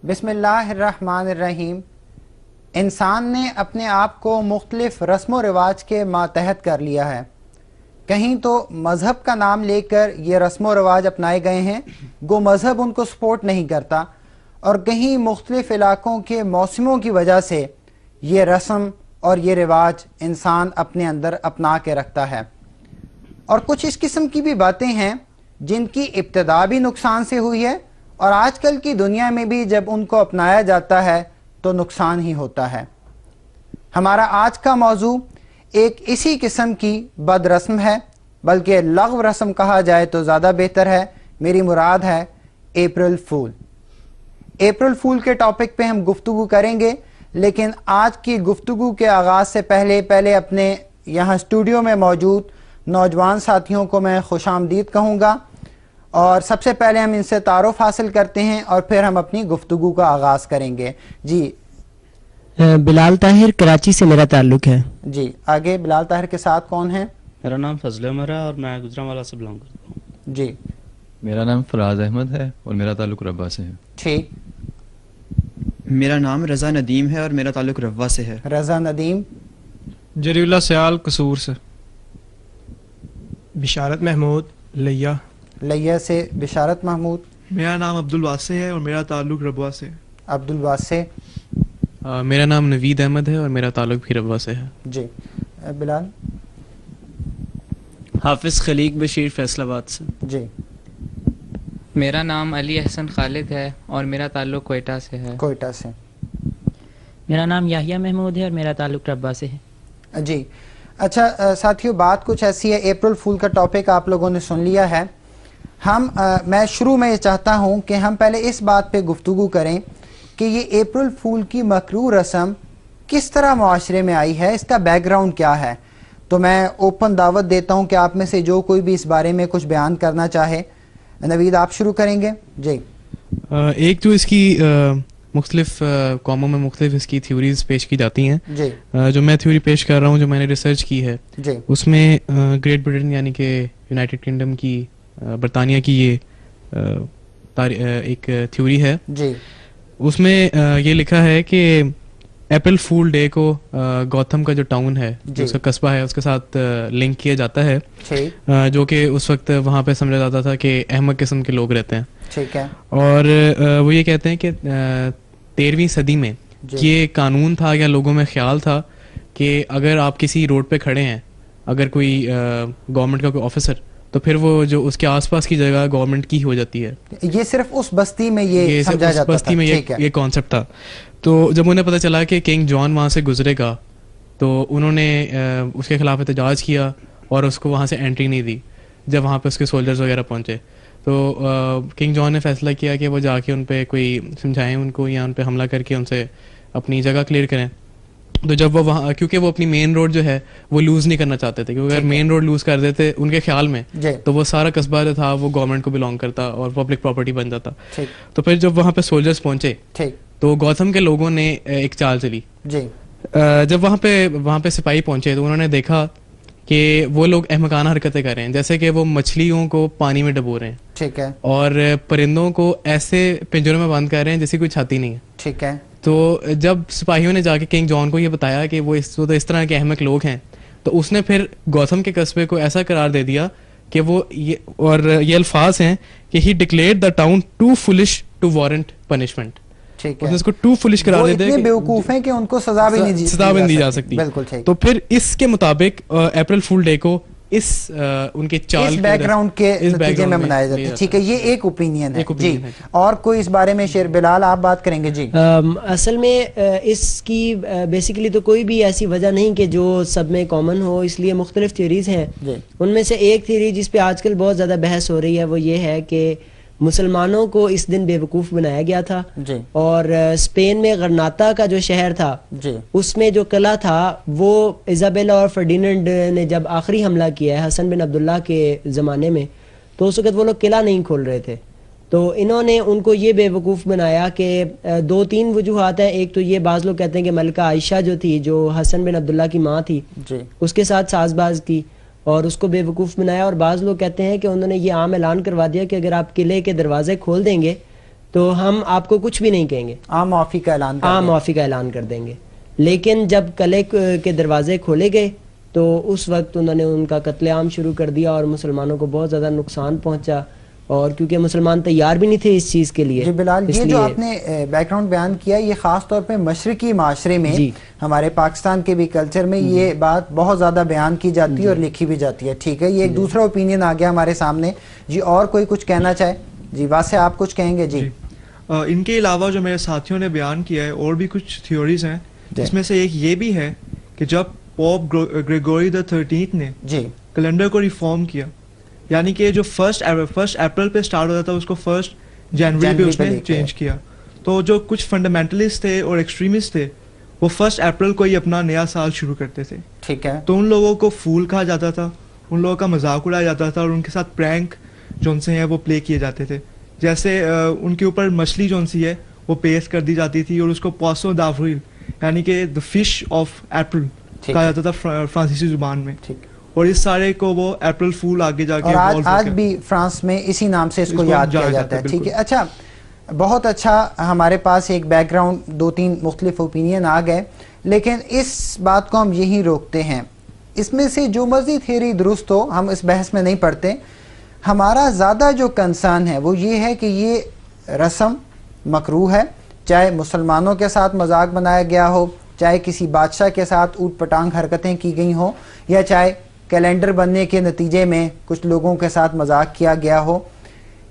بسم اللہ الرحمن الرحیم. انسان نے اپنے آپ کو مختلف رسم و رواج کے ماتحت کر لیا ہے. کہیں تو مذہب کا نام لے کر یہ رسم و رواج اپنائے گئے ہیں گو مذہب ان کو سپورٹ نہیں کرتا، اور کہیں مختلف علاقوں کے موسموں کی وجہ سے یہ رسم اور یہ رواج انسان اپنے اندر اپنا کے رکھتا ہے. اور کچھ اس قسم کی بھی باتیں ہیں جن کی ابتدا بھی نقصان سے ہوئی ہے، اور آج کل کی دنیا میں بھی جب ان کو اپنایا جاتا ہے تو نقصان ہی ہوتا ہے. ہمارا آج کا موضوع ایک اسی قسم کی بد رسم ہے، بلکہ لغو رسم کہا جائے تو زیادہ بہتر ہے. میری مراد ہے اپریل فول. اپریل فول کے ٹاپک پہ ہم گفتگو کریں گے، لیکن آج کی گفتگو کے آغاز سے پہلے اپنے یہاں اسٹوڈیو میں موجود نوجوان ساتھیوں کو میں خوش آمدید کہوں گا، اور سب سے پہلے ہم ان سے تعارف حاصل کرتے ہیں اور پھر ہم اپنی گفتگو کا آغاز کریں گے. جی بلال طاہر، کراچی سے میرا تعلق ہے. جی آگے بلال طاہر کے ساتھ کون ہیں؟ میرا نام فضل عمر ہے اور میں گجرانوالہ سے بلانگ کرتا ہوں. جی میرا نام فراز احمد ہے اور میرا تعلق ربا سے ہے. ٹھیک. میرا نام رضا ندیم ہے اور میرا تعلق ربا سے ہے. رضا ندیم. جری اللہ سیال قصور سے. بشارت محمود لیا. لیا سے بشارت محمود. میرا نام عبد الواسع ہے اور میرا تعلق ربوا سے. عبد الواسع. میرا نام نوید احمد ہے اور میرا تعلق بھی ربوا سے ہے. جی بلال. حافظ خلیق بشیر فیصل آباد سے. جی میرا نام علی احسن خالد ہے اور میرا تعلق کوئٹہ سے ہے. کوئٹہ سے. میرا نام یحییٰ محمود ہے اور میرا تعلق ربا سے ہے. جی اچھا ساتھیو، بات کچھ ایسی ہے. اپریل فول کا ٹاپک آپ لوگوں نے سن لیا ہے. میں شروع میں یہ چاہتا ہوں کہ ہم پہلے اس بات پہ گفتگو کریں کہ یہ اپریل فول کی مکروہ رسم کس طرح معاشرے میں آئی ہے، اس کا بیک گراؤنڈ کیا ہے. تو میں اوپن دعوت دیتا ہوں کہ آپ میں سے جو کوئی بھی اس بارے میں کچھ بیان کرنا چاہے. نوید آپ شروع کریں گے. جی ایک تو اس کی مختلف قوموں میں مختلف اس کی تھیوریز پیش کی جاتی ہیں. جی جو میں تھیوری پیش کر رہا ہوں، جو میں نے ریسرچ کی ہے، جی اس میں گریٹ برٹن یعنی کہ یونائٹڈ کنگڈم کی، برطانیہ کی یہ ایک تھیوری ہے. جی اس میں یہ لکھا ہے کہ اپریل فول ڈے کو گوتھم کا جو ٹاؤن ہے، جو اس کا قصبہ ہے، اس کے ساتھ لنک کیا جاتا ہے، جو کہ اس وقت وہاں پہ سمجھا جاتا تھا کہ احمق قسم کے لوگ رہتے ہیں. ٹھیک ہے. اور وہ یہ کہتے ہیں کہ 13ویں صدی میں یہ قانون تھا یا لوگوں میں خیال تھا کہ اگر آپ کسی روڈ پہ کھڑے ہیں، اگر کوئی گورنمنٹ کا کوئی آفیسر، تو پھر وہ جو اس کے آس پاس کی جگہ گورنمنٹ کی ہو جاتی ہے. یہ صرف اس بستی میں یہ سمجھا جاتا تھا. بستی میں یہ کانسیپٹ تھا. تو جب انہیں پتہ چلا کہ کنگ جان وہاں سے گزرے گا، تو انہوں نے اس کے خلاف احتجاج کیا اور اس کو وہاں سے انٹری نہیں دی. جب وہاں پہ اس کے سولجرز وغیرہ پہنچے تو کنگ جان نے فیصلہ کیا کہ وہ جا کے ان پہ کوئی سمجھائیں ان کو، یا ان پہ حملہ کر کے ان سے اپنی جگہ کلیئر کریں. تو جب وہ وہاں، کیونکہ وہ اپنی مین روڈ جو ہے وہ لوز نہیں کرنا چاہتے تھے، کیونکہ اگر مین روڈ لوز کر دیتے ان کے خیال میں تو وہ سارا قصبہ جو تھا وہ گورنمنٹ کو بلانگ کرتا اور پبلک پراپرٹی بن جاتا. تو پھر جب وہاں پہ سولجرز پہنچے تو گوتھم کے لوگوں نے ایک چال چلی. جب وہاں پہ سپاہی پہنچے تو انہوں نے دیکھا کہ وہ لوگ احمقانہ حرکتیں کر رہے ہیں، جیسے کہ وہ مچھلیوں کو پانی میں ڈبو رہے ہیں. ٹھیک ہے. اور پرندوں کو ایسے پنجروں میں بند کر رہے ہیں جیسے کوئی چھاتی نہیں ہے. ٹھیک ہے. تو جب سپاہیوں نے جا کے کنگ جان کو یہ بتایا کہ وہ اس طرح کے احمق لوگ ہیں، تو اس نے پھر گوتھم کے قصبے کو ایسا قرار دے دیا کہ وہ یہ الفاظ ہیں کہ he declared the town too foolish to warrant punishment. اس کو ٹو فولش قرار دے دیا، اتنے بیوقوف ہیں کہ ان کو سزا بھی نہیں دی جا سکتی. تو پھر اس کے مطابق اپریل فول ڈے کو اس ان کے چال بیک گراؤنڈ کے نتیجے میں منایا جاتا ہے. ٹھیک ہے، یہ ایک اوپینین ہے. جی اور کوئی اس بارے میں شیر بلال آپ بات کریں گے؟ جی اصل میں اس کی بیسیکلی تو کوئی بھی ایسی وجہ نہیں کہ جو سب میں کامن ہو، اس لیے مختلف تھیوریز ہیں. ان میں سے ایک تھیوری جس پہ آج کل بہت زیادہ بحث ہو رہی ہے وہ یہ ہے کہ مسلمانوں کو اس دن بے وقوف بنایا گیا تھا. اور اسپین میں غرناطہ کا جو شہر تھا اس میں جو قلعہ تھا وہ ایزابیلا اور فرڈیننڈ نے جب آخری حملہ کیا ہے حسن بن عبداللہ کے زمانے میں، تو اس وقت وہ لوگ قلعہ نہیں کھول رہے تھے. تو انہوں نے ان کو یہ بے وقوف بنایا کہ 2-3 وجوہات ہیں. ایک تو یہ بعض لوگ کہتے ہیں کہ ملکہ عائشہ جو تھی، جو حسن بن عبداللہ کی ماں تھی، اس کے ساتھ ساز باز کی اور اس کو بے وقوف بنایا. اور بعض لوگ کہتے ہیں کہ انہوں نے یہ عام اعلان کروا دیا کہ اگر آپ قلعے کے دروازے کھول دیں گے تو ہم آپ کو کچھ بھی نہیں کہیں گے, عام معافی کا اعلان عام معافی کا اعلان کر دیں گے. لیکن جب قلعے کے دروازے کھولے گئے تو اس وقت انہوں نے ان کا قتل عام شروع کر دیا اور مسلمانوں کو بہت زیادہ نقصان پہنچا, اور کیونکہ مسلمان تیار بھی نہیں تھے اس چیز کے لیے. جی بلال, یہ جو آپ نے بیک گراؤنڈ بیان کیا یہ خاص طور پہ مشرقی معاشرے میں ہمارے پاکستان کے بھی کلچر میں یہ بات بہت زیادہ بیان کی جاتی ہے اور لکھی بھی جاتی ہے. ٹھیک ہے, یہ ایک دوسرا اوپینین آ گیا ہمارے سامنے. جی اور کوئی کچھ کہنا چاہے؟ جی واسع آپ کچھ کہیں گے؟ جی ان کے علاوہ جو میرے ساتھیوں نے بیان کیا ہے اور بھی کچھ تھیوریز ہیں, جس میں سے ایک یہ بھی ہے کہ جب پوپ گریگوری XIII نے کیلنڈر کو ریفارم کیا, یعنی کہ جو فرسٹ اپریل پہ سٹارٹ ہوتا تھا اس کو 1 جنوری پہ اس نے چینج کیا, تو جو کچھ فنڈامنٹلسٹ تھے اور ایکسٹریمسٹ تھے وہ 1 اپریل کو ہی اپنا نیا سال شروع کرتے تھے. ٹھیک ہے, تو ان لوگوں کو فول کہا جاتا تھا, ان لوگوں کا مذاق اڑایا جاتا تھا اور ان کے ساتھ پرینک جو ان سے ہیں وہ پلے کیے جاتے تھے. جیسے ان کے اوپر مچھلی جو سی ہے وہ پیش کر دی جاتی تھی اور اس کو پوسو دافریل یعنی کہ دا فش آف اپریل کہا جاتا تھا فرانسیسی زبان میں, اور اس سارے کو وہ اپریل فول آگے جا کے آج بھی فرانس میں اسی نام سے اس کو یاد کیا جاتا ہے. ٹھیک ہے, اچھا بہت اچھا, ہمارے پاس ایک بیک گراؤنڈ 2-3 مختلف اوپینین آ گئے, لیکن اس بات کو ہم یہی روکتے ہیں. اس میں سے جو مرضی تھیوری درست ہو ہم اس بحث میں نہیں پڑھتے. ہمارا زیادہ جو کنسرن ہے وہ یہ ہے کہ یہ رسم مکروہ ہے, چاہے مسلمانوں کے ساتھ مذاق بنایا گیا ہو, چاہے کسی بادشاہ کے ساتھ اوٹ پٹانگ حرکتیں کی گئی ہوں, یا چاہے کیلنڈر بننے کے نتیجے میں کچھ لوگوں کے ساتھ مذاق کیا گیا ہو.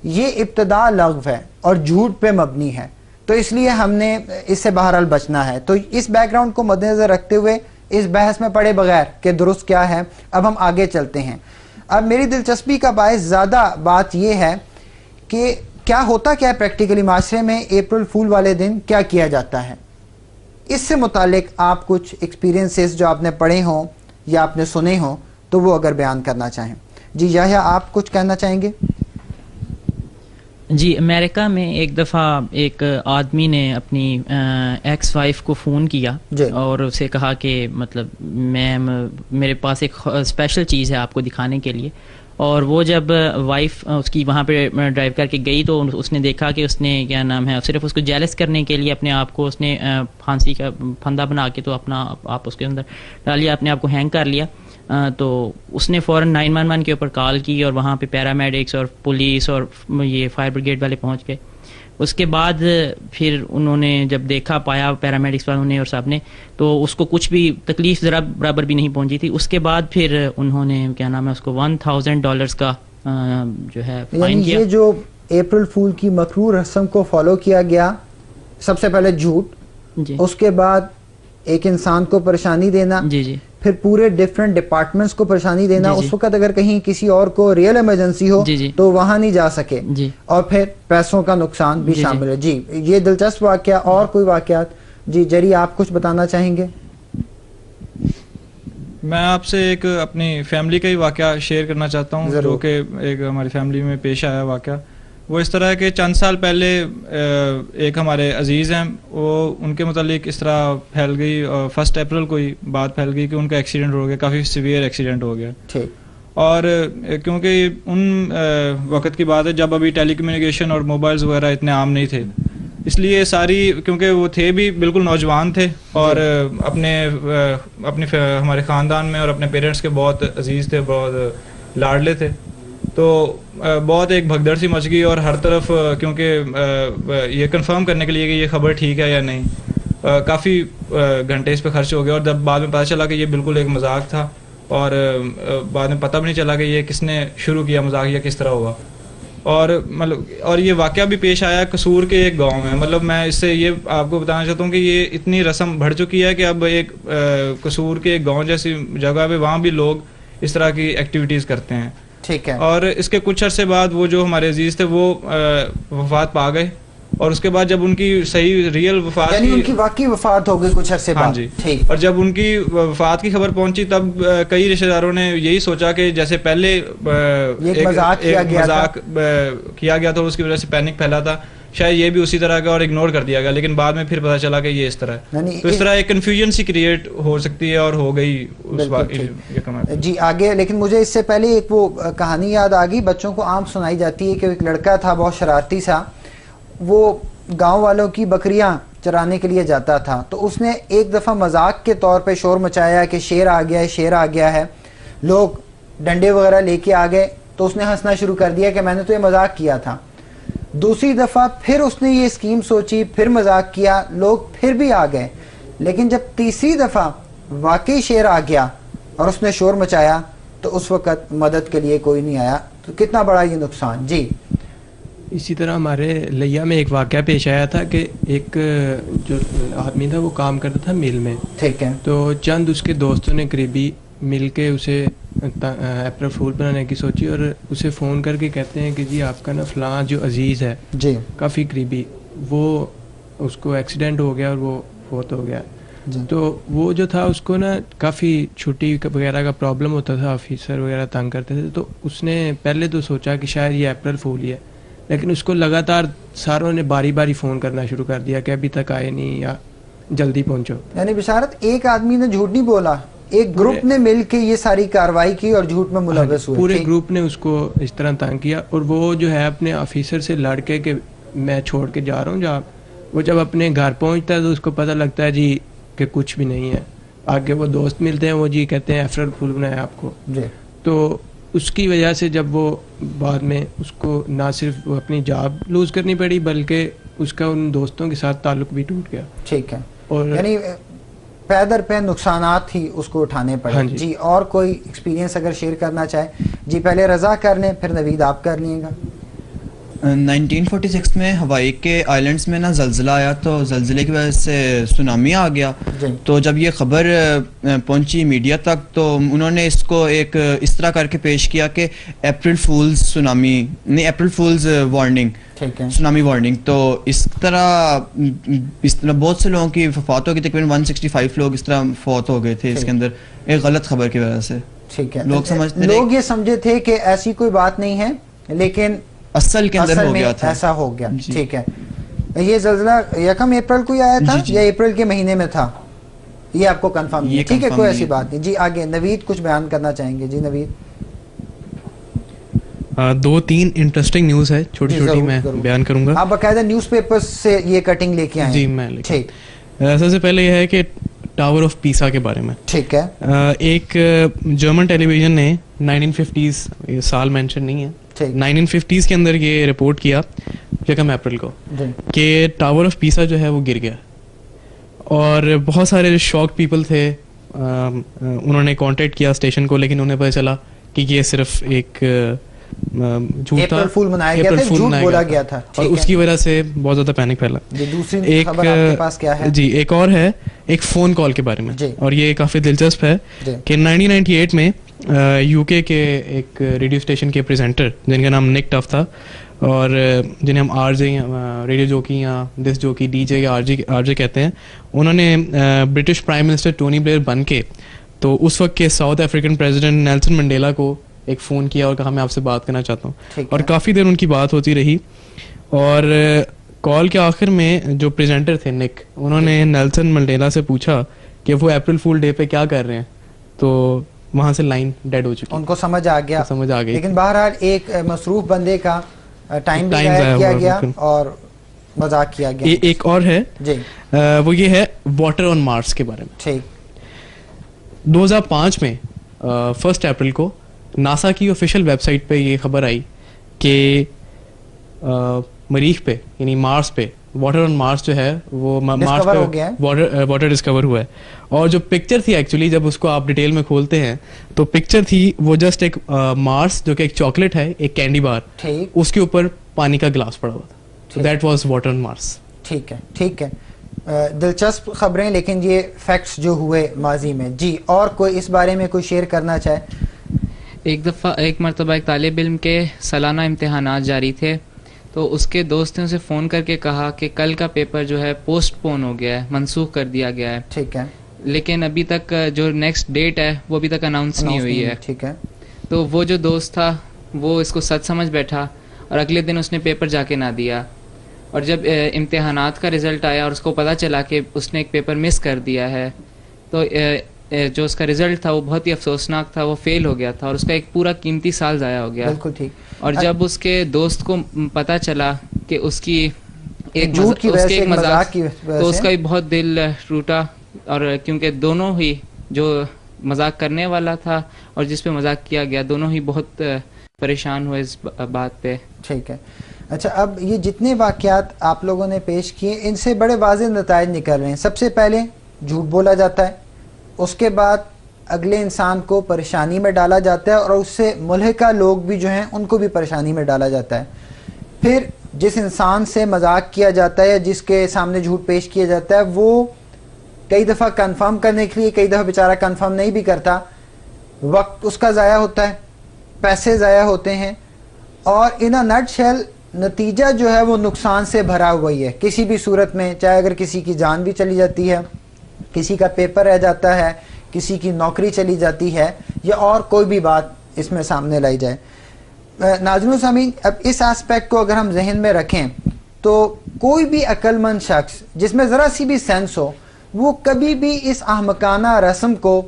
یہ ابتداء لغو ہے اور جھوٹ پہ مبنی ہے, تو اس لیے ہم نے اس سے بہرحال بچنا ہے. تو اس بیک گراؤنڈ کو مد نظر رکھتے ہوئے اس بحث میں پڑے بغیر کہ درست کیا ہے, اب ہم آگے چلتے ہیں. اب میری دلچسپی کا باعث زیادہ بات یہ ہے کہ کیا ہوتا کیا ہے پریکٹیکلی معاشرے میں اپریل فول والے دن کیا کیا جاتا ہے. اس سے متعلق آپ کچھ ایکسپیرینسز جو آپ نے پڑھے ہوں یا آپ نے سنے ہوں تو وہ اگر بیان کرنا چاہیں. جی یحییٰ آپ کچھ کہنا چاہیں گے؟ جی, امریکہ میں ایک دفعہ ایک آدمی نے اپنی ایکس وائف کو فون کیا اور اسے کہا کہ مطلب میرے پاس ایک اسپیشل چیز ہے آپ کو دکھانے کے لیے. اور وہ جب وائف اس کی وہاں پہ ڈرائیو کر کے گئی تو اس نے دیکھا کہ اس نے کیا نام ہے صرف اس کو جیلس کرنے کے لیے اپنے آپ کو اس نے پھانسی کا پھندا بنا کے تو اپنا آپ اس کے اندر ڈالیا, اپنے آپ کو ہینگ کر لیا. تو اس نے فوراً 911 کے اوپر کال کی اور وہاں پہ پیرامیڈکس اور پولیس اور یہ فائر بریگیڈ والے پہنچ گئے. اس کے بعد پھر انہوں نے جب دیکھا پایا پیرامیڈکس والوں نے اور صاحب نے, تو اس کو کچھ بھی تکلیف ذرا برابر بھی نہیں پہنچی تھی. اس کے بعد پھر انہوں نے کیا نام ہے اس کو $1,000 کا جو ہے فائن کیا. یہ جو اپریل فول کی مکروہ رسم کو فالو کیا گیا, سب سے پہلے جھوٹ, اس کے بعد ایک انسان کو پریشانی دینا, پھر پورے ڈیفرنٹ ڈپارٹمنٹس کو پریشانی دینا. اس وقت اگر کہیں کسی اور کو ریئل ایمرجنسی ہو تو وہاں نہیں جا سکے, اور پھر پیسوں کا نقصان بھی شامل ہے. جی یہ دلچسپ واقعہ. اور کوئی واقعات؟ جی جری آپ کچھ بتانا چاہیں گے؟ میں آپ سے ایک اپنی فیملی کا ہی واقعہ شیئر کرنا چاہتا ہوں, جو کہ ایک ہماری فیملی میں پیش آیا واقعہ. وہ اس طرح کہ چند سال پہلے ایک ہمارے عزیز ہیں, وہ ان کے متعلق اس طرح پھیل گئی 1 اپریل کو ہی بات پھیل گئی کہ ان کا ایکسیڈنٹ ہو گیا, کافی سیویئر ایکسیڈنٹ ہو گیا. اور کیونکہ ان وقت کی بات ہے جب ابھی ٹیلی کمیونیکیشن اور موبائلز وغیرہ اتنے عام نہیں تھے, اس لیے ساری کیونکہ وہ تھے بھی بالکل نوجوان تھے اور اپنے ہمارے خاندان میں اور اپنے پیرنٹس کے بہت عزیز تھے, بہت لاڈلے تھے. تو بہت ایک بھگدڑ سی مچ گئی اور ہر طرف کیونکہ یہ کنفرم کرنے کے لیے کہ یہ خبر ٹھیک ہے یا نہیں, کافی گھنٹے اس پہ خرچ ہو گئے. اور جب بعد میں پتہ چلا کہ یہ بالکل ایک مذاق تھا, اور بعد میں پتہ بھی نہیں چلا کہ یہ کس نے شروع کیا مذاق یا کس طرح ہوا. اور مطلب اور یہ واقعہ بھی پیش آیا قصور کے ایک گاؤں میں. مطلب میں اس سے یہ آپ کو بتانا چاہتا ہوں کہ یہ اتنی رسم بڑھ چکی ہے کہ اب ایک قصور کے ایک گاؤں جیسی جگہ پہ وہاں بھی لوگ اس طرح کی ایکٹیویٹیز کرتے ہیں. ٹھیک ہے. اور اس کے کچھ عرصے بعد وہ جو ہمارے عزیز تھے وہ وفات پا گئے, اور اس کے بعد جب ان کی صحیح ریئل وفات یعنی ان کی واقعی وفات ہو گئی کچھ عرصے بعد. ہاں جی. اور جب ان کی وفات کی خبر پہنچی تب کئی رشتہ داروں نے یہی سوچا کہ جیسے پہلے ایک مذاق کیا گیا تھا, اس کی وجہ سے پینک پھیلا تھا, شاید یہ بھی اسی طرح کا اور اگنور کر دیا گیا. لیکن بعد میں پھر پتہ چلا کہ یہ اس طرح ہے, تو اس طرح ایک کنفیوژن سی کریٹ ہو سکتی ہے اور ہو گئی اس وقت. جی آگے. لیکن مجھے اس سے پہلے ایک وہ کہانی یاد آ گئی, بچوں کو عام سنائی جاتی ہے کہ ایک لڑکا تھا بہت شرارتی سا, وہ گاؤں والوں کی بکریاں چرانے کے لیے جاتا تھا تو اس نے ایک دفعہ مذاق کے طور پہ شور مچایا کہ شیر آ گیا ہے، شیر آ گیا ہے. لوگ ڈنڈے وغیرہ لے کے آ گئے تو اس نے ہنسنا شروع کر دیا کہ میں نے تو یہ مذاق کیا تھا. دوسری دفعہ پھر اس نے یہ اسکیم سوچی، پھر مذاق کیا، لوگ پھر بھی آ گئے. لیکن جب تیسری دفعہ واقعی شیر آ گیا اور اس نے شور مچایا تو اس وقت مدد کے لیے کوئی نہیں آیا. تو کتنا بڑا یہ نقصان. جی اسی طرح ہمارے لیا میں ایک واقعہ پیش آیا تھا کہ ایک جو آدمی تھا وہ کام کرتا تھا مل میں. ٹھیک ہے. تو چند اس کے دوستوں نے قریبی مل کے اسے اپریل فول بنانے کی سوچی اور اسے فون کر کے کہتے ہیں کہ جی آپ کا نا فلاں جو عزیز ہے جی کافی قریبی، وہ اس کو ایکسیڈنٹ ہو گیا اور وہ فوت ہو گیا. تو وہ جو تھا اس کو نا کافی چھٹی وغیرہ کا پرابلم ہوتا تھا، آفیسر وغیرہ تنگ کرتے تھے. تو اس نے پہلے تو سوچا کہ شاید یہ اپریل فول ہی ہے، لیکن اس کو لگاتار ساروں نے باری باری فون کرنا شروع کر دیا کہ ابھی تک آئے نہیں یا جلدی پہنچو. یعنی بشارت ایک آدمی نے جھوٹ نہیں بولا، ایک گروپ نے مل کے یہ ساری کارروائی کی اور جھوٹ میں ملوث ہوئے. پورے گروپ نے اس کو اس طرح تنگ کیا اور وہ جو ہے اپنے آفیسر سے لڑ کے کہ میں چھوڑ کے جا رہا ہوں جا. وہ جب اپنے گھر پہنچتا ہے تو اس کو پتہ لگتا ہے جی کہ کچھ بھی نہیں ہے. آگے وہ دوست ملتے ہیں، وہ جی کہتے ہیں اپریل فول بنایا آپ کو. تو اس کی وجہ سے جب وہ بعد میں اس کو نہ صرف وہ اپنی جاب لوز کرنی پڑی بلکہ اس کا ان دوستوں کے ساتھ تعلق بھی ٹوٹ گیا. ٹھیک ہے. اور یعنی پے در پے نقصانات ہی اس کو اٹھانے پڑے. جی اور کوئی ایکسپیرینس اگر شیئر کرنا چاہے؟ جی پہلے رضا کر لیں پھر نوید آپ کر لیے گا. 1946 میں ہوائی کے آئلینڈز میں نا زلزلہ آیا تو زلزلے کی وجہ سے سونامی آ گیا. تو جب یہ خبر پہنچی میڈیا تک تو انہوں نے اس کو ایک اس طرح کر کے پیش کیا کہ اپریل فولز سونامی نہیں، April fools warning, tsunami warning. تو اس طرح بہت سے لوگوں کی وفات ہو گئی، تقریباً 165 لوگ اس طرح فوت ہو گئے تھے اس کے اندر ایک غلط خبر کی وجہ سے. ٹھیک ہے. لوگ یہ سمجھے تھے کہ ایسی کوئی بات نہیں ہے لیکن اصل کے اندر ہو گیا تھا، ایسا ہو گیا. ٹھیک ہے. یہ زلزلہ 1 اپریل کو ہی آیا تھا یا اپریل کے مہینے میں تھا؟ یہ آپ کو کنفرم نہیں. ٹھیک ہے کوئی ایسی بات نہیں. جی آگے نوید کچھ بیان کرنا چاہیں گے. جی نوید. 2-3 انٹرسٹنگ نیوز ہے چھوٹی چھوٹی میں بیان کروں گا. آپ باقاعدہ نیوز پیپر سے یہ کٹنگ لے کے آئے؟ جی میں. ٹھیک. سب سے پہلے یہ ہے کہ ٹاور آف پیسا کے بارے میں. ٹھیک ہے. ایک جرمن ٹیلی ویژن نے 1950 یہ سال مینشن نہیں ہے، 1950 کے اندر یہ رپورٹ کیا 1 اپریل کو کہ ٹاور آف پیسا جو ہے وہ گر گیا اور بہت سارے شاک پیپل تھے. انہوں نے کانٹیکٹ کیا اسٹیشن کو لیکن انہیں پتہ چلا کہ یہ صرف ایک جھوٹ تھا، اپریل فول منایا گیا تھا، جھوٹ بولا گیا تھا اور اس کی وجہ سے بہت زیادہ پینک پھیلا. دوسری خبر آپ کے پاس کیا ہے؟ جی ایک اور ہے ایک فون کال کے بارے میں اور یہ کافی دلچسپ ہے کہ 1998 میں یو کے ایک ریڈیو اسٹیشن کے پریزنٹر جن کا نام نک ٹف تھا اور جنہیں ہم آر جے ریڈیو جوکی یا ڈسک جوکی ڈی جے یا آر جے کہتے ہیں، انہوں نے British prime minister Tony Blair بن کے تو اس وقت کے South African president Nelson Mandela کو ایک فون کیا اور کہا میں آپ سے بات کرنا چاہتا ہوں اور کافی دیر ان کی بات ہوتی رہی. اور کال کے آخر میں جو پریزنٹر تھے نک، انہوں نے نیلسن منڈیلا سے پوچھا کہ وہ اپریل فول ڈے پہ کیا کر رہے ہیں، تو وہاں سے لائن ڈیڈ ہو چکی. ان کو سمجھ آ گئی لیکن بہرحال ایک مصروف بندے کا ٹائم بھی ضائع کیا گیا اور مذاق کیا گیا. ایک اور ہے جی وہ یہ ہے واٹر آن مارس کے بارے میں. ٹھیک. 2005 میں 1 اپریل کو ناسا کی آفیشیل ویب سائٹ پہ یہ خبر آئی کہ مریخ پہ یعنی مارس پہ واٹر آن مارس جو ہے وہ مارس پہ واٹر ڈسکور ہوا ہے. اور جو پکچر تھی ایکچولی جب اس کو آپ ڈیٹیل میں کھولتے ہیں تو پکچر تھی وہ جسٹ ایک مارس جو کہ ایک چاکلیٹ ہے، ایک کینڈی بار، اس کے اوپر پانی کا گلاس پڑا ہوا تھا. دیٹ واز واٹر آن مارس. ٹھیک ہے. ٹھیک ہے. دلچسپ خبریں لیکن یہ فیکٹس جو ہوئے ماضی میں. جی اور کوئی اس بارے میں کوئی شیئر کرنا چاہے؟ ایک مرتبہ ایک طالب علم کے سالانہ امتحانات جاری تھے تو اس کے دوست نے اسے فون کر کے کہا کہ کل کا پیپر جو ہے پوسٹ پون ہو گیا ہے، منسوخ کر دیا گیا ہے. ٹھیک ہے. لیکن ابھی تک جو نیکسٹ ڈیٹ ہے وہ ابھی تک اناؤنس نہیں ہوئی ہے. ٹھیک ہے. تو وہ جو دوست تھا وہ اس کو سچ سمجھ بیٹھا اور اگلے دن اس نے پیپر جا کے نہ دیا. اور جب امتحانات کا رزلٹ آیا اور اس کو پتہ چلا کہ اس نے ایک پیپر مس کر دیا ہے تو جو اس کا رزلٹ تھا وہ بہت ہی افسوسناک تھا، وہ فیل ہو گیا تھا اور اس کا ایک پورا قیمتی سال ضائع ہو گیا. بالکل ٹھیک. اور جب اس کے دوست کو پتہ چلا کہ اس کی ایک جھوٹ کی وجہ سے، ایک مذاق کی وجہ سے، تو اس کا بھی بہت دل ٹوٹا، اور کیونکہ دونوں ہی، جو مذاق کرنے والا تھا اور جس پہ مذاق کیا گیا، دونوں ہی بہت پریشان ہوئے اس بات پہ. ٹھیک ہے. اچھا، اب یہ جتنے واقعات آپ لوگوں نے پیش کیے ان سے بڑے واضح نتائج نکل رہے ہیں. سب سے پہلے جھوٹ بولا جاتا ہے، اس کے بعد اگلے انسان کو پریشانی میں ڈالا جاتا ہے، اور اس سے ملحقہ لوگ بھی جو ہیں ان کو بھی پریشانی میں ڈالا جاتا ہے. پھر جس انسان سے مذاق کیا جاتا ہے یا جس کے سامنے جھوٹ پیش کیا جاتا ہے، وہ کئی دفعہ کنفرم کرنے کے لیے، کئی دفعہ بیچارہ کنفرم نہیں بھی کرتا، وقت اس کا ضائع ہوتا ہے، پیسے ضائع ہوتے ہیں، اور ان اے نٹ شیل نتیجہ جو ہے وہ نقصان سے بھرا ہوا ہی ہے کسی بھی صورت میں. چاہے اگر کسی کی جان بھی چلی جاتی ہے، کسی کا پیپر رہ جاتا ہے، کسی کی نوکری چلی جاتی ہے، یا اور کوئی بھی بات اس میں سامنے لائی جائے. ناظرین و سامعین، اب اس آسپیکٹ کو اگر ہم ذہن میں رکھیں تو کوئی بھی عقل مند شخص جس میں ذرا سی بھی سینس ہو، وہ کبھی بھی اس احمقانہ رسم کو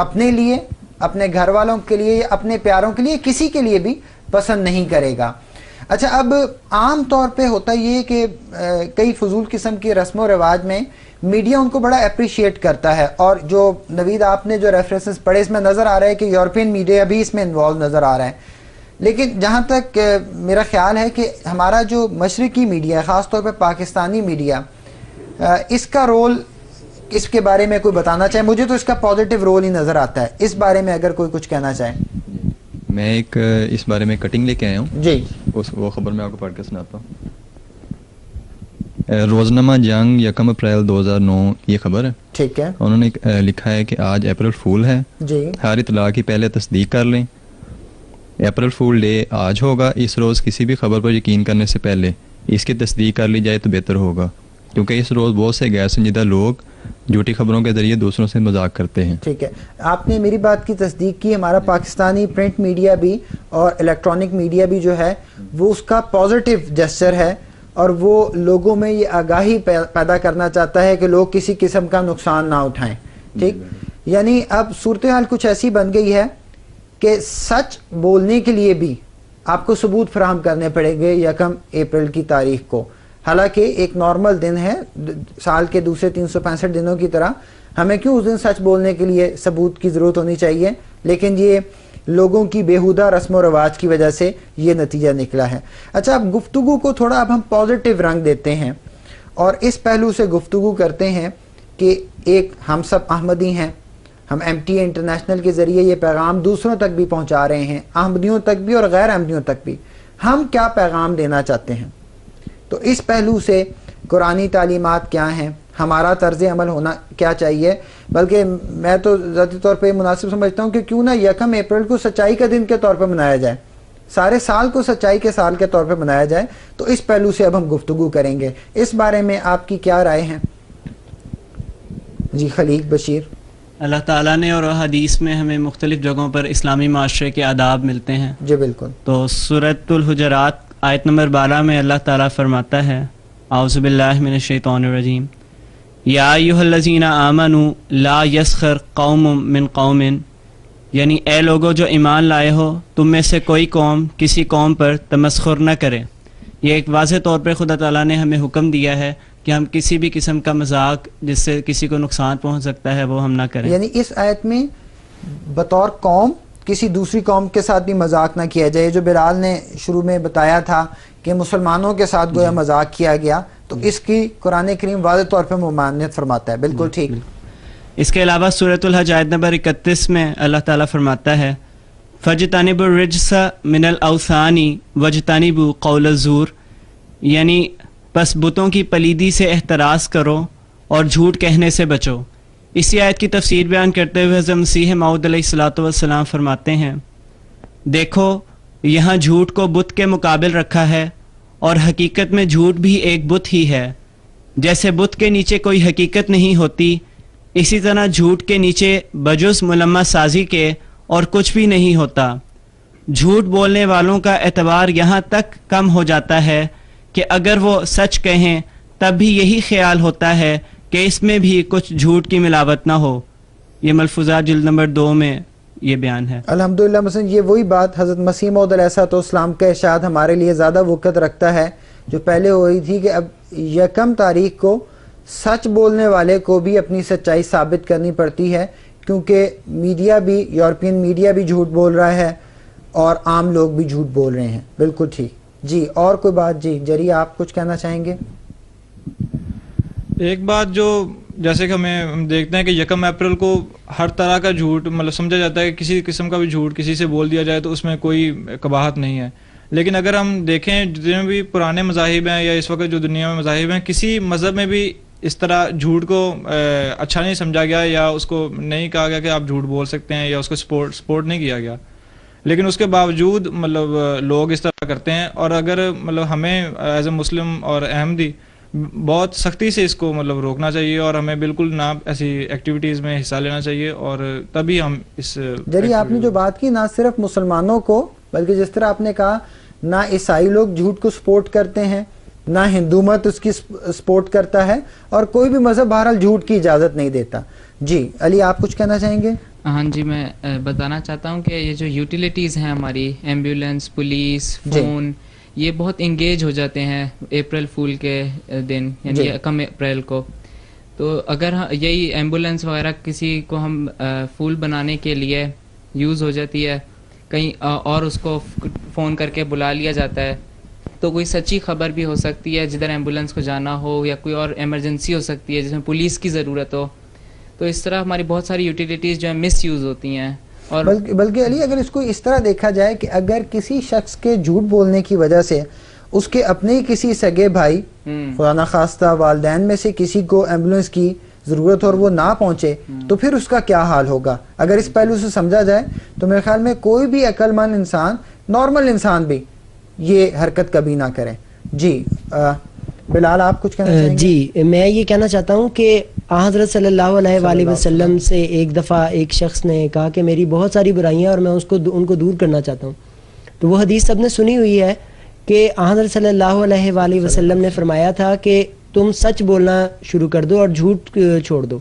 اپنے لیے، اپنے گھر والوں کے لیے، اپنے پیاروں کے لیے، کسی کے لیے بھی پسند نہیں کرے گا. اچھا، اب عام طور پہ ہوتا یہ کہ کئی فضول قسم کی رسم و رواج میں میڈیا ان کو بڑا اپریشیٹ کرتا ہے، اور جو نوید آپ نے جو ریفرنسز پڑھے اس میں نظر آ رہا ہے کہ یورپین میڈیا بھی اس میں انوالو نظر آ رہا ہے. لیکن جہاں تک میرا خیال ہے کہ ہمارا جو مشرقی میڈیا ہے، خاص طور پہ پاکستانی میڈیا، اس کا رول، اس کے بارے میں کوئی بتانا چاہے؟ مجھے تو اس کا پازیٹیو رول ہی نظر آتا ہے. اس بارے میں اگر کوئی کچھ کہنا چاہے. میں ایک اس بارے میں کٹنگ لے کے آیا ہوں جی، وہ خبر میں آپ کو پڑھ کے سناتا ہوں. روزنامہ جنگ 1 اپریل 2009 یہ خبر ہے. ٹھیک ہے. انہوں نے لکھا ہے کہ آج اپریل فول ہے، جی، ہر اطلاع کی پہلے تصدیق کر لیں. اپریل فول ڈے آج ہوگا. اس روز کسی بھی خبر پر یقین کرنے سے پہلے اس کی تصدیق کر لی جائے تو بہتر ہوگا، کیونکہ اس روز بہت سے غیر سنجیدہ لوگ جھوٹی خبروں کے ذریعے دوسروں سے مذاق کرتے ہیں. ٹھیک ہے، آپ نے میری بات کی تصدیق کی. ہمارا پاکستانی پرنٹ میڈیا بھی اور الیکٹرانک میڈیا بھی جو ہے وہ اس کا پازیٹیو جسچر ہے، اور وہ لوگوں میں یہ آگاہی پیدا کرنا چاہتا ہے کہ لوگ کسی قسم کا نقصان نہ اٹھائیں. ٹھیک، یعنی اب صورتحال کچھ ایسی بن گئی ہے کہ سچ بولنے کے لیے بھی آپ کو ثبوت فراہم کرنے پڑیں گے 1 اپریل کی تاریخ کو. حالانکہ ایک نارمل دن ہے، سال کے دوسرے 365 دنوں کی طرح، ہمیں کیوں اس دن سچ بولنے کے لیے ثبوت کی ضرورت ہونی چاہیے؟ لیکن یہ لوگوں کی بیہودہ رسم و رواج کی وجہ سے یہ نتیجہ نکلا ہے. اچھا، اب گفتگو کو تھوڑا اب ہم پازیٹیو رنگ دیتے ہیں اور اس پہلو سے گفتگو کرتے ہیں کہ ایک ہم سب احمدی ہیں، ہم MTA انٹرنیشنل کے ذریعے یہ پیغام دوسروں تک بھی پہنچا رہے ہیں، احمدیوں تک بھی اور غیر احمدیوں تک بھی. ہم کیا پیغام دینا چاہتے ہیں؟ تو اس پہلو سے قرآنی تعلیمات کیا ہیں، ہمارا طرز عمل ہونا کیا چاہیے؟ بلکہ میں تو ذاتی طور پہ مناسب سمجھتا ہوں کہ کیوں نہ 1 اپریل کو سچائی کا دن کے طور پہ منایا جائے، سارے سال کو سچائی کے سال کے طور پہ منایا جائے. تو اس پہلو سے اب ہم گفتگو کریں گے. اس بارے میں آپ کی کیا رائے ہیں؟ جی خلیق بشیر. اللہ تعالیٰ نے اور حدیث میں ہمیں مختلف جگہوں پر اسلامی معاشرے کے آداب ملتے ہیں. جی بالکل. تو سورۃ الحجرات آیت نمبر 12 میں اللہ تعالیٰ فرماتا ہے، اعوذ باللہ من الشیطان الرجیم، یا ایھا الذین آمنوا لا یسخر قوم من قوم، یعنی اے لوگو جو ایمان لائے ہو، تم میں سے کوئی قوم کسی قوم پر تمسخر نہ کرے. یہ ایک واضح طور پر خدا تعالیٰ نے ہمیں حکم دیا ہے کہ ہم کسی بھی قسم کا مذاق جس سے کسی کو نقصان پہنچ سکتا ہے وہ ہم نہ کریں. یعنی اس آیت میں بطور قوم کسی دوسری قوم کے ساتھ بھی مذاق نہ کیا جائے. جو بلال نے شروع میں بتایا تھا کہ مسلمانوں کے ساتھ گویا مذاق کیا گیا، تو اس کی قرآن کریم واضح طور پہ ممانعت فرماتا ہے. بالکل ٹھیک. اس کے علاوہ سورۃ الحج آیت نمبر 31 میں اللہ تعالیٰ فرماتا ہے، فَاجْتَنِبُوا الرِّجْسَ مِنَ الْأَوْثَانِ وَاجْتَنِبُوا قَوْلَ الزُّورِ، یعنی بس بتوں کی پلیدی سے احتراز کرو اور جھوٹ کہنے سے بچو. اسی آیت کی تفسیر بیان کرتے ہوئے حضرت مسیح موعود علیہ الصلوۃ والسلام فرماتے ہیں، دیکھو یہاں جھوٹ کو بت کے مقابل رکھا ہے، اور حقیقت میں جھوٹ بھی ایک بت ہی ہے. جیسے بت کے نیچے کوئی حقیقت نہیں ہوتی، اسی طرح جھوٹ کے نیچے بجز ملمہ سازی کے اور کچھ بھی نہیں ہوتا. جھوٹ بولنے والوں کا اعتبار یہاں تک کم ہو جاتا ہے کہ اگر وہ سچ کہیں تب بھی یہی خیال ہوتا ہے کہ اس میں بھی کچھ جھوٹ کی ملاوٹ نہ ہو. یہ ملفوظات جلد نمبر 2 میں یہ بیان ہے. الحمدللہ. مثلا یہ وہی بات حضرت مسیح موعود علیہ السلام کا ارشاد ہمارے لیے زیادہ وقت رکھتا ہے جو پہلے ہو رہی تھی کہ اب یکم تاریخ کو سچ بولنے والے کو بھی اپنی سچائی ثابت کرنی پڑتی ہے، کیونکہ میڈیا بھی، یورپین میڈیا بھی جھوٹ بول رہا ہے اور عام لوگ بھی جھوٹ بول رہے ہیں. بالکل ٹھیک. جی اور کوئی بات؟ جی جری آپ کچھ کہنا چاہیں گے؟ ایک بات جو جیسے کہ ہم دیکھتے ہیں کہ یکم اپریل کو ہر طرح کا جھوٹ مطلب سمجھا جاتا ہے کہ کسی قسم کا بھی جھوٹ کسی سے بول دیا جائے تو اس میں کوئی قباحت نہیں ہے. لیکن اگر ہم دیکھیں جتنے بھی پرانے مذاہب ہیں یا اس وقت جو دنیا میں مذاہب ہیں، کسی مذہب میں بھی اس طرح جھوٹ کو اچھا نہیں سمجھا گیا یا اس کو نہیں کہا گیا کہ آپ جھوٹ بول سکتے ہیں یا اس کو سپورٹ نہیں کیا گیا. لیکن اس کے باوجود مطلب لوگ اس طرح کرتے ہیں، اور اگر مطلب ہمیں ایز اے مسلم اور احمدی بہت سختی سے اس کو مطلب روکنا چاہیے اور ہمیں بالکل نہ ایسی ایکٹیویٹیز میں حصہ لینا چاہیے، اور تبھی ہم اس جری آپ نے جو بات کی نہ صرف مسلمانوں کو بلکہ جس طرح آپ نے کہا نہ عیسائی لوگ جھوٹ کو سپورٹ کرتے ہیں، نہ ہندو مت اس کی سپورٹ کرتا ہے، اور کوئی بھی مذہب بہرحال جھوٹ کی اجازت نہیں دیتا. جی علی آپ کچھ کہنا چاہیں گے؟ ہاں جی، میں بتانا چاہتا ہوں کہ یہ جو یوٹیلیٹیز ہیں ہماری، ایمبولینس، پولیس، فون، یہ بہت انگیج ہو جاتے ہیں اپریل فول کے دن، یعنی یکم اپریل کو. تو اگر یہی ایمبولینس وغیرہ کسی کو ہم فول بنانے کے لیے یوز ہو جاتی ہے کہیں اور اس کو فون کر کے بلا لیا جاتا ہے، تو کوئی سچی خبر بھی ہو سکتی ہے جدھر ایمبولینس کو جانا ہو، یا کوئی اور ایمرجنسی ہو سکتی ہے جس میں پولیس کی ضرورت ہو. تو اس طرح ہماری بہت ساری یوٹیلیٹیز جو ہیں مس یوز ہوتی ہیں. اور بلکہ علی اگر اس کو اس طرح دیکھا جائے کہ اگر کسی شخص کے جھوٹ بولنے کی وجہ سے اس کے اپنے ہی کسی سگے بھائی، خدا نخواستہ والدین میں سے کسی کو ایمبولینس کی ضرورت ہو اور وہ نہ پہنچے، تو پھر اس کا کیا حال ہوگا؟ اگر اس پہلو سے سمجھا جائے تو میرے خیال میں کوئی بھی عقل مند انسان، نارمل انسان بھی یہ حرکت کبھی نہ کرے. جی بلال آپ کچھ کہنا چاہیں گے؟ جی میں یہ کہنا چاہتا ہوں کہ حضرت صلی اللہ علیہ وآلہ وسلم سے ایک دفعہ ایک شخص نے کہا کہ میری بہت ساری برائیاں اور میں ان کو دور کرنا چاہتا ہوں. تو وہ حدیث سب نے سنی ہوئی ہے کہ حضرت صلی اللہ علیہ وآلہ وسلم نے فرمایا تھا کہ تم سچ بولنا شروع کر دو اور جھوٹ چھوڑ دو.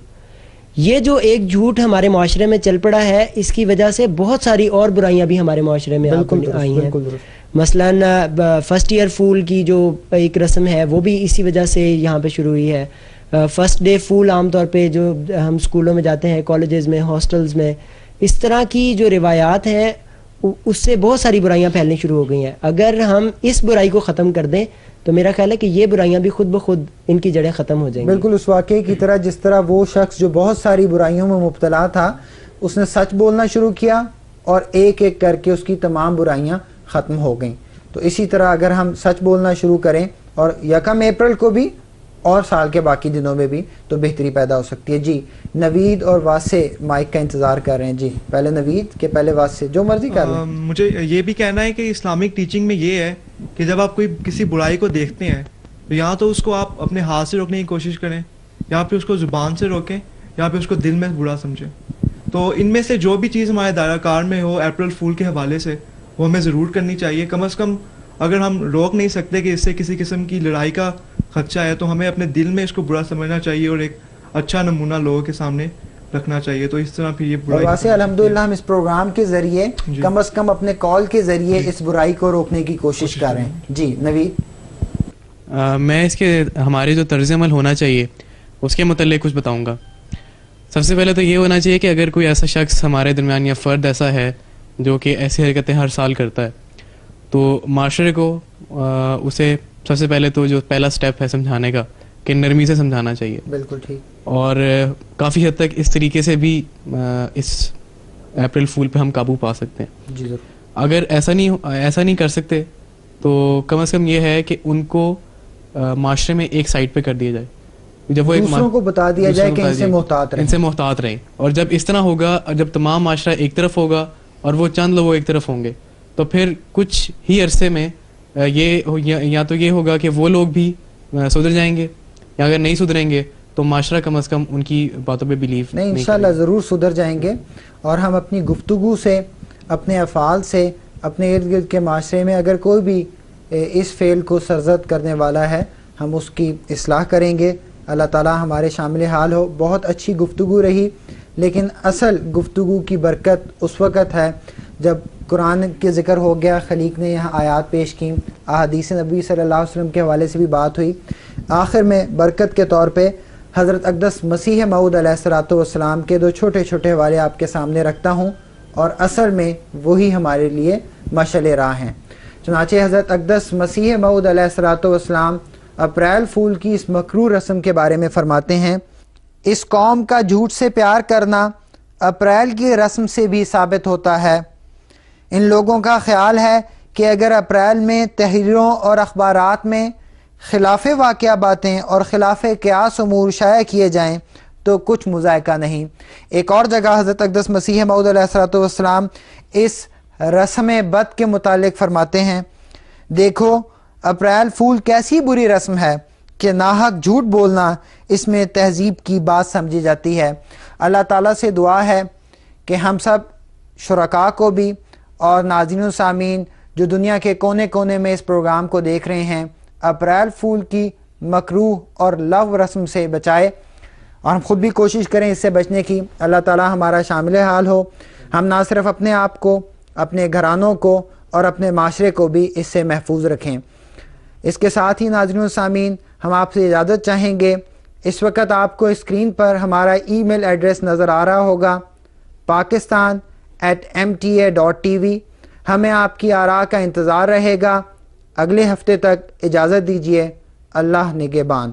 یہ جو ایک جھوٹ ہمارے معاشرے میں چل پڑا ہے، اس کی وجہ سے بہت ساری اور برائیاں بھی ہمارے معاشرے میں آئی ہیں. مثلاً فرسٹ ایئر فول کی جو ایک رسم ہے وہ بھی اسی وجہ سے یہاں پہ شروع ہوئی ہے. فرسٹ ڈے فول عام طور پہ جو ہم اسکولوں میں جاتے ہیں، کالجز میں، ہاسٹلز میں، اس طرح کی جو روایات ہیں اس سے بہت ساری برائیاں پھیلنی شروع ہو گئی ہیں. اگر ہم اس برائی کو ختم کر دیں تو میرا خیال ہے کہ یہ برائیاں بھی خود بخود ان کی جڑیں ختم ہو جائیں گی. بالکل اس واقعے کی طرح جس طرح وہ شخص جو بہت ساری برائیوں میں مبتلا تھا، اس نے سچ بولنا شروع کیا اور ایک ایک کر کے اس کی تمام برائیاں ختم ہو گئیں. تو اسی طرح اگر ہم سچ بولنا شروع کریں اور یکم اپریل کو بھی اور سال کے باقی دنوں میں بھی، تو بہتری پیدا ہو سکتی ہے. جی نوید اور واسع مائک کا انتظار کر رہے ہیں. جی پہلے نوید کے پہلے واسع، جو مرضی کر لیں. مجھے یہ بھی کہنا ہے کہ اسلامک ٹیچنگ میں یہ ہے کہ جب آپ کسی برائی کو دیکھتے ہیں تو یا تو اس کو آپ اپنے ہاتھ سے روکنے کی کوشش کریں، یا پھر اس کو زبان سے روکیں، یا پھر اس کو دل میں برا سمجھیں. تو ان میں سے جو بھی چیز ہمارے دائرہ کار میں ہو اپریل فول کے حوالے سے، وہ ہمیں ضرور کرنی چاہیے. کم از کم اگر ہم روک نہیں سکتے کہ اس سے کسی قسم کی لڑائی کا خدشہ ہے، تو ہمیں اپنے دل میں اس کو برا سمجھنا چاہیے اور ایک اچھا نمونہ لوگوں کے سامنے رکھنا چاہیے. تو اس طرح پھر یہ برائی واسع الحمدللہ ہم اس پروگرام کے ذریعے کم از کم اپنے کال کے ذریعے اس برائی کو روکنے کی کوشش کر رہے ہیں. جی نوید. میں اس کے ہمارے جو طرز عمل ہونا چاہیے اس کے متعلق کچھ بتاؤں گا. سب سے پہلے تو یہ ہونا چاہیے کہ اگر کوئی ایسا شخص ہمارے درمیان یا فرد ایسا ہے جو کہ ایسی حرکتیں ہر سال کرتا ہے، تو معاشرے کو اسے سب سے پہلے تو جو پہلا سٹیپ ہے سمجھانے کا، کہ نرمی سے سمجھانا چاہیے. بالکل ٹھیک. اور کافی حد تک اس طریقے سے بھی اس اپریل فول پہ ہم قابو پا سکتے ہیں. جی ضرور. اگر ایسا نہیں کر سکتے تو کم از کم یہ ہے کہ ان کو معاشرے میں ایک سائڈ پہ کر دیا جائے. جب وہ دوسروں کو بتا دیا جائے کہ ان سے محتاط رہیں. اور جب اس طرح ہوگا، جب تمام معاشرہ ایک طرف ہوگا اور وہ چند لوگ ایک طرف ہوں گے، تو پھر کچھ ہی عرصے میں یا تو یہ ہوگا کہ وہ لوگ بھی سدھر جائیں گے، یا اگر نہیں سدھریں گے تو معاشرہ کم از کم ان کی باتوں پہ بلیو نہیں. انشاءاللہ ضرور سدھر جائیں گے. اور ہم اپنی گفتگو سے، اپنے افعال سے، اپنے ارد گرد کے معاشرے میں اگر کوئی بھی اس فعل کو سرزد کرنے والا ہے، ہم اس کی اصلاح کریں گے. اللہ تعالی ہمارے شامل حال ہو. بہت اچھی گفتگو رہی، لیکن اصل گفتگو کی برکت اس وقت ہے جب قرآن کے ذکر ہو گیا، خلیق نے یہاں آیات پیش کی، احادیث نبی صلی اللہ علیہ وسلم کے حوالے سے بھی بات ہوئی. آخر میں برکت کے طور پہ حضرت اقدس مسیح موعود علیہ الصلوۃ والسلام کے 2 چھوٹے چھوٹے حوالے آپ کے سامنے رکھتا ہوں، اور اصل میں وہی ہمارے لیے مشعل راہ ہیں۔ چنانچہ حضرت اقدس مسیح موعود علیہ الصلوۃ والسلام اپریل فول کی اس مکروہ رسم کے بارے میں فرماتے ہیں، اس قوم کا جھوٹ سے پیار کرنا اپریل کی رسم سے بھی ثابت ہوتا ہے۔ ان لوگوں کا خیال ہے کہ اگر اپریل میں تحریروں اور اخبارات میں خلاف واقعہ باتیں اور خلاف قیاس امور شائع کیے جائیں تو کچھ مذائقہ نہیں۔ ایک اور جگہ حضرت اقدس مسیح موعود علیہ الصلوۃ والسلام اس رسم بد کے متعلق فرماتے ہیں، دیکھو اپریل فول کیسی بری رسم ہے کہ ناحق جھوٹ بولنا اس میں تہذیب کی بات سمجھی جاتی ہے۔ اللہ تعالیٰ سے دعا ہے کہ ہم سب شرکاء کو بھی اور ناظرین و سامعین جو دنیا کے کونے کونے میں اس پروگرام کو دیکھ رہے ہیں اپریل فول کی مکروہ اور لغو رسم سے بچائے، اور ہم خود بھی کوشش کریں اس سے بچنے کی۔ اللہ تعالیٰ ہمارا شامل حال ہو، ہم نہ صرف اپنے آپ کو، اپنے گھرانوں کو اور اپنے معاشرے کو بھی اس سے محفوظ رکھیں۔ اس کے ساتھ ہی ناظرین و سامعین ہم آپ سے اجازت چاہیں گے۔ اس وقت آپ کو اسکرین پر ہمارا ای میل ایڈریس نظر آ رہا ہوگا، pakistan@mta.tv۔ ہمیں آپ کی آراء کا انتظار رہے گا۔ اگلے ہفتے تک اجازت دیجیے۔ اللہ نگہبان۔